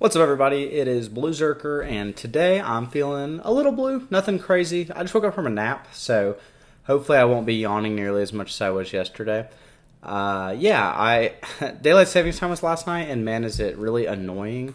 What's up, everybody? It is Blue Zerker, and today I'm feeling a little blue. Nothing crazy. I just woke up from a nap, so hopefully I won't be yawning nearly as much as I was yesterday. I daylight savings time was last night, and man, is it really annoying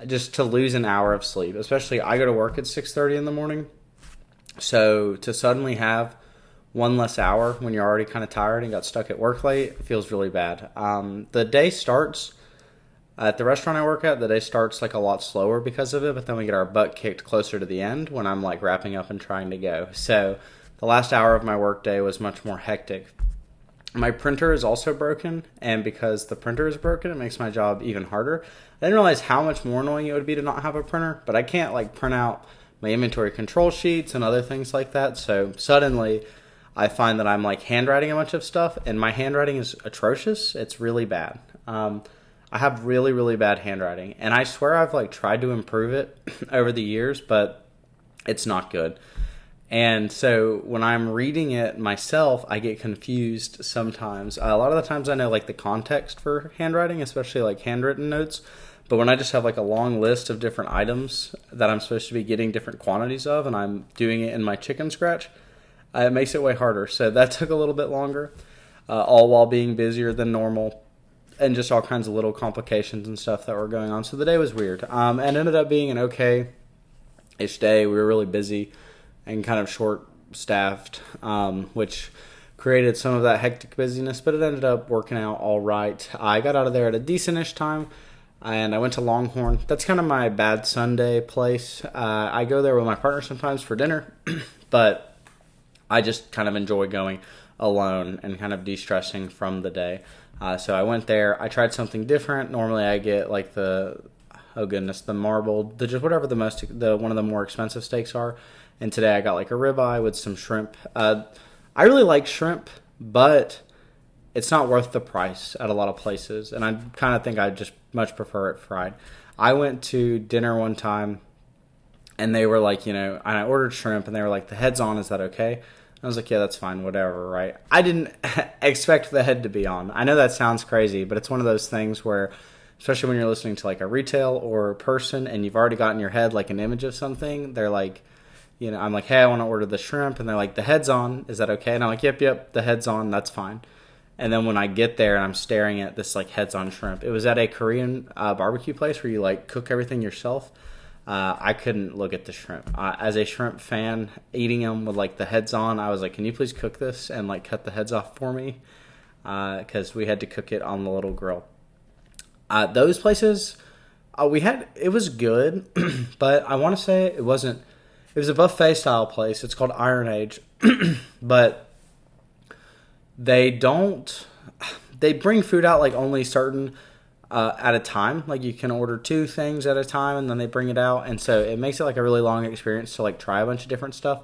just to lose an hour of sleep. Especially I go to work at 6:30 in the morning, so to suddenly have one less hour when you're already kind of tired and got stuck at work late feels really bad. The day starts. At the restaurant I work at, the day starts like a lot slower because of it, but then we get our butt kicked closer to the end when I'm like wrapping up and trying to go. So the last hour of my work day was much more hectic. My printer is also broken, and because the printer is broken, it makes my job even harder. I didn't realize how much more annoying it would be to not have a printer, but I can't like print out my inventory control sheets and other things like that. So suddenly I find that I'm like handwriting a bunch of stuff, and my handwriting is atrocious. It's really bad. I have really, really bad handwriting, and I swear I've like tried to improve it over the years, but it's not good. And so when I'm reading it myself, I get confused sometimes. A lot of the times I know like the context for handwriting, especially like handwritten notes, but when I just have like a long list of different items that I'm supposed to be getting different quantities of, and I'm doing it in my chicken scratch, it makes it way harder. So that took a little bit longer, all while being busier than normal. And just all kinds of little complications and stuff that were going on. So the day was weird. And ended up being an okay-ish day. We were really busy and kind of short-staffed, which created some of that hectic busyness. But it ended up working out all right. I got out of there at a decent-ish time, and I went to Longhorn. That's kind of my bad Sunday place. I go there with my partner sometimes for dinner, but I just kind of enjoy going alone and kind of de-stressing from the day. So I went there. I tried something different. Normally I get like the marbled, just whatever one of the more expensive steaks are. And today I got like a ribeye with some shrimp. I really like shrimp, but it's not worth the price at a lot of places. And I kind of think I just much prefer it fried. I went to dinner one time, and they were like, and I ordered shrimp, and they were like, the head's on, is that okay? I was like, yeah, that's fine, whatever, right? I didn't expect the head to be on. I know that sounds crazy, but it's one of those things where, especially when you're listening to like a retail or a person and you've already got in your head like an image of something, they're like, I'm like, hey, I want to order the shrimp. And they're like, the head's on. Is that okay? And I'm like, yep, the head's on. That's fine. And then when I get there and I'm staring at this like heads on shrimp, it was at a Korean barbecue place where you like cook everything yourself. I couldn't look at the shrimp. As a shrimp fan, eating them with like the heads on, I was like, can you please cook this and like cut the heads off for me? Because we had to cook it on the little grill. Those places, it was good, but I want to say it was a buffet style place. It's called Iron Age, but they bring food out like only certain at a time. Like you can order 2 things at a time, and then they bring it out, and so it makes it like a really long experience to like try a bunch of different stuff.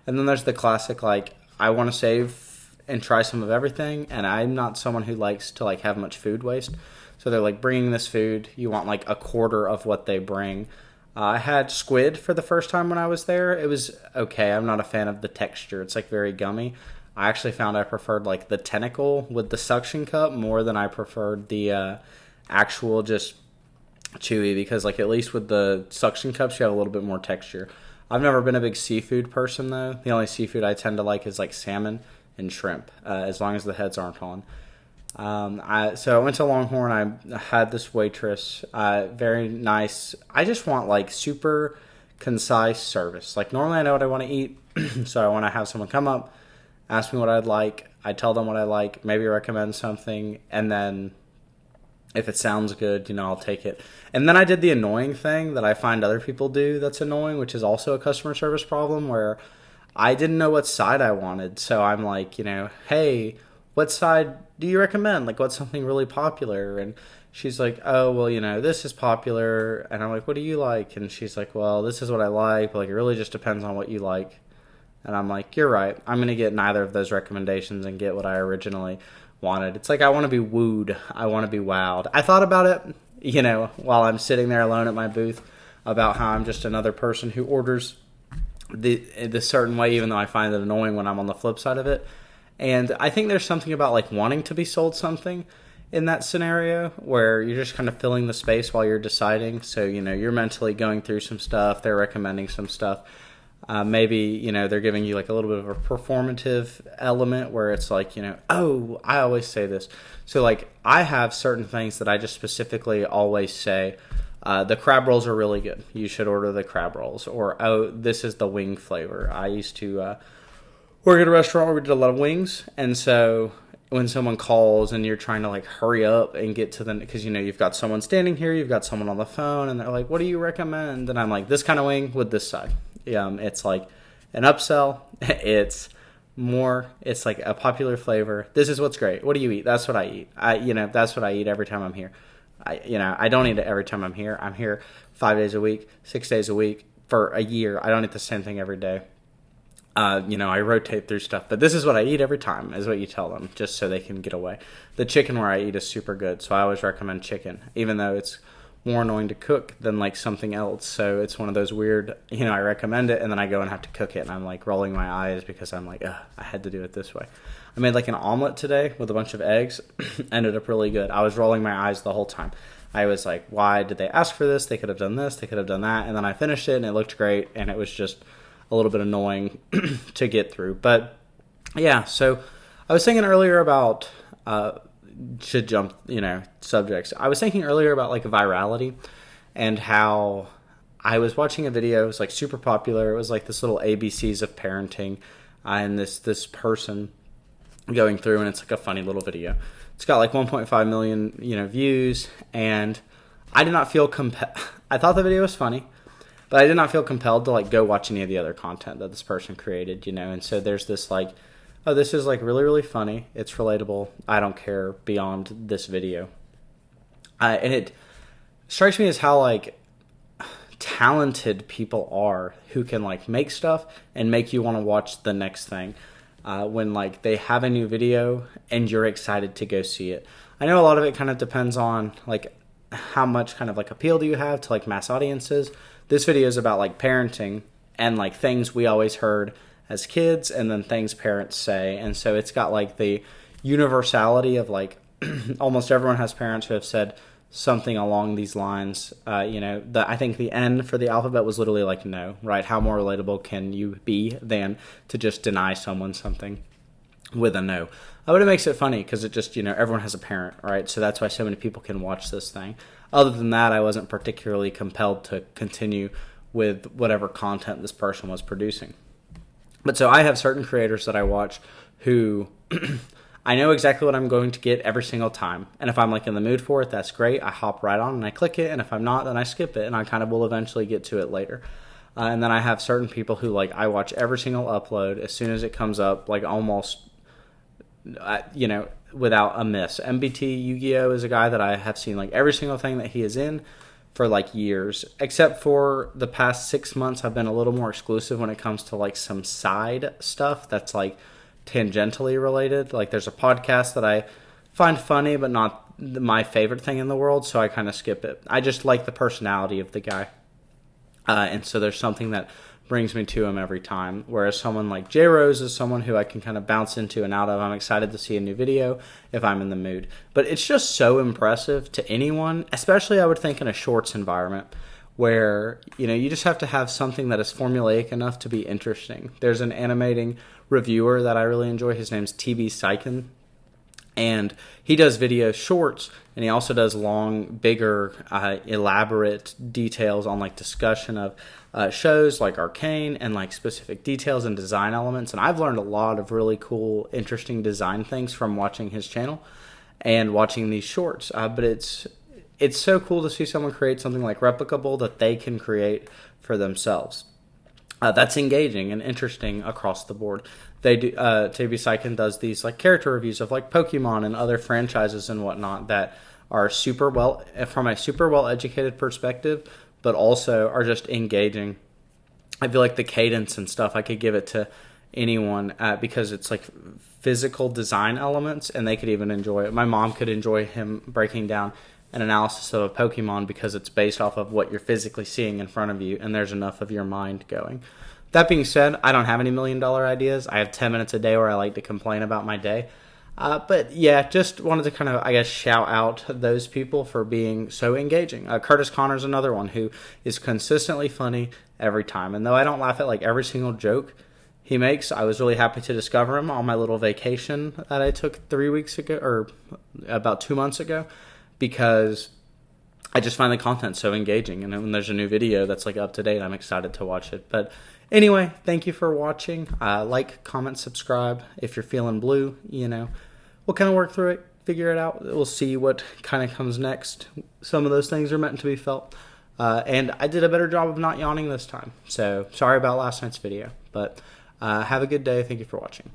And then there's the classic like, I want to save and try some of everything, and I'm not someone who likes to like have much food waste. So they're like, bringing this food, you want like a quarter of what they bring. I had squid for the first time when I was there. It was okay. I'm not a fan of the texture. It's like very gummy. I actually found I preferred like the tentacle with the suction cup more than I preferred the actual just chewy, because like at least with the suction cups you have a little bit more texture. I've never been a big seafood person though. The only seafood I tend to like is like salmon and shrimp, as long as the heads aren't on. So I went to Longhorn. I had this waitress, very nice. I just want like super concise service. Like normally I know what I want to eat, so I want to have someone come up, ask me what I'd like. I tell them what I like, maybe recommend something, and then if it sounds good, I'll take it. And then I did the annoying thing that I find other people do that's annoying, which is also a customer service problem, where I didn't know what side I wanted. So I'm like, hey, what side do you recommend? Like, what's something really popular? And she's like, oh, well, this is popular. And I'm like, what do you like? And she's like, well, this is what I like. But, like, it really just depends on what you like. And I'm like, you're right. I'm going to get neither of those recommendations and get what I originally wanted. It's like, I want to be wooed. I want to be wowed. I thought about it, while I'm sitting there alone at my booth, about how I'm just another person who orders the certain way, even though I find it annoying when I'm on the flip side of it. And I think there's something about like wanting to be sold something in that scenario where you're just kind of filling the space while you're deciding. So, you're mentally going through some stuff, they're recommending some stuff. Maybe, they're giving you like a little bit of a performative element where it's like, oh, I always say this. So like I have certain things that I just specifically always say, the crab rolls are really good. You should order the crab rolls. Or, oh, this is the wing flavor. I used to work at a restaurant where we did a lot of wings. And so when someone calls and you're trying to like hurry up and get to them, because you've got someone standing here, you've got someone on the phone, and they're like, what do you recommend? And I'm like, this kind of wing with this side. It's like an upsell. It's like a popular flavor. This is what's great. What do you eat? That's what I eat. That's what I eat every time I'm here. I don't eat it every time I'm here. I'm here 5 days a week, 6 days a week for a year. I don't eat the same thing every day. I rotate through stuff, but this is what I eat every time is what you tell them, just so they can get away. The chicken where I eat is super good, so I always recommend chicken, even though it's more annoying to cook than like something else. So it's one of those weird, I recommend it and then I go and have to cook it and I'm like rolling my eyes because I'm like, I had to do it this way. I made like an omelet today with a bunch of eggs. Ended up really good. I was rolling my eyes the whole time. I was like, why did they ask for this? They could have done this. They could have done that. And then I finished it and it looked great. And it was just a little bit annoying to get through. But yeah, so I was thinking earlier about, should jump, subjects. I was thinking earlier about like virality and how I was watching a video. It was like super popular. It was like this little ABCs of parenting, and this person going through, and it's like a funny little video. It's got like 1.5 million, views, and I did not feel I thought the video was funny, but I did not feel compelled to like go watch any of the other content that this person created, and so there's this like, oh, this is like really, really funny. It's relatable. I don't care beyond this video. And it strikes me as how like talented people are who can like make stuff and make you want to watch the next thing. When like they have a new video and you're excited to go see it. I know a lot of it kind of depends on like how much kind of like appeal do you have to like mass audiences. This video is about like parenting and like things we always heard as kids and then things parents say. And so it's got like the universality of like almost everyone has parents who have said something along these lines. I think the N for the alphabet was literally like no, right? How more relatable can you be than to just deny someone something with a no? But it makes it funny because it just, everyone has a parent, right? So that's why so many people can watch this thing. Other than that, I wasn't particularly compelled to continue with whatever content this person was producing. But so I have certain creators that I watch who I know exactly what I'm going to get every single time. And if I'm like in the mood for it, that's great. I hop right on and I click it. And if I'm not, then I skip it. And I kind of will eventually get to it later. And then I have certain people who like I watch every single upload as soon as it comes up, like almost, without a miss. MBT Yu-Gi-Oh is a guy that I have seen like every single thing that he is in for like years, except for the past 6 months. I've been a little more exclusive when it comes to like some side stuff that's like tangentially related. Like there's a podcast that I find funny but not my favorite thing in the world, so I kind of skip it. I just like the personality of the guy, and so there's something that brings me to him every time. Whereas someone like J Rose is someone who I can kind of bounce into and out of. I'm excited to see a new video if I'm in the mood. But it's just so impressive to anyone, especially I would think in a shorts environment where, you just have to have something that is formulaic enough to be interesting. There's an animating reviewer that I really enjoy. His name's TB Syken. And he does video shorts, and he also does long, bigger, elaborate details on like discussion of shows like Arcane and like specific details and design elements. And I've learned a lot of really cool, interesting design things from watching his channel and watching these shorts. But it's so cool to see someone create something like replicable that they can create for themselves. That's engaging and interesting across the board. They do. TB Syken does these like character reviews of like Pokemon and other franchises and whatnot that are from a super well educated perspective, but also are just engaging. I feel like the cadence and stuff I could give it to anyone because it's like physical design elements, and they could even enjoy it. My mom could enjoy him breaking down an analysis of a Pokemon because it's based off of what you're physically seeing in front of you, and there's enough of your mind going. That being said, I don't have any $1 million ideas. I have 10 minutes a day where I like to complain about my day. But yeah, just wanted to kind of, I guess, shout out those people for being so engaging. Curtis Connor's another one who is consistently funny every time. And though I don't laugh at like every single joke he makes, I was really happy to discover him on my little vacation that I took 3 weeks ago, or about 2 months ago, because I just find the content so engaging. And when there's a new video that's like up to date, I'm excited to watch it. But anyway, thank you for watching. Like, comment, subscribe. If you're feeling blue, we'll kind of work through it, figure it out. We'll see what kind of comes next. Some of those things are meant to be felt. And I did a better job of not yawning this time. So sorry about last night's video. But have a good day. Thank you for watching.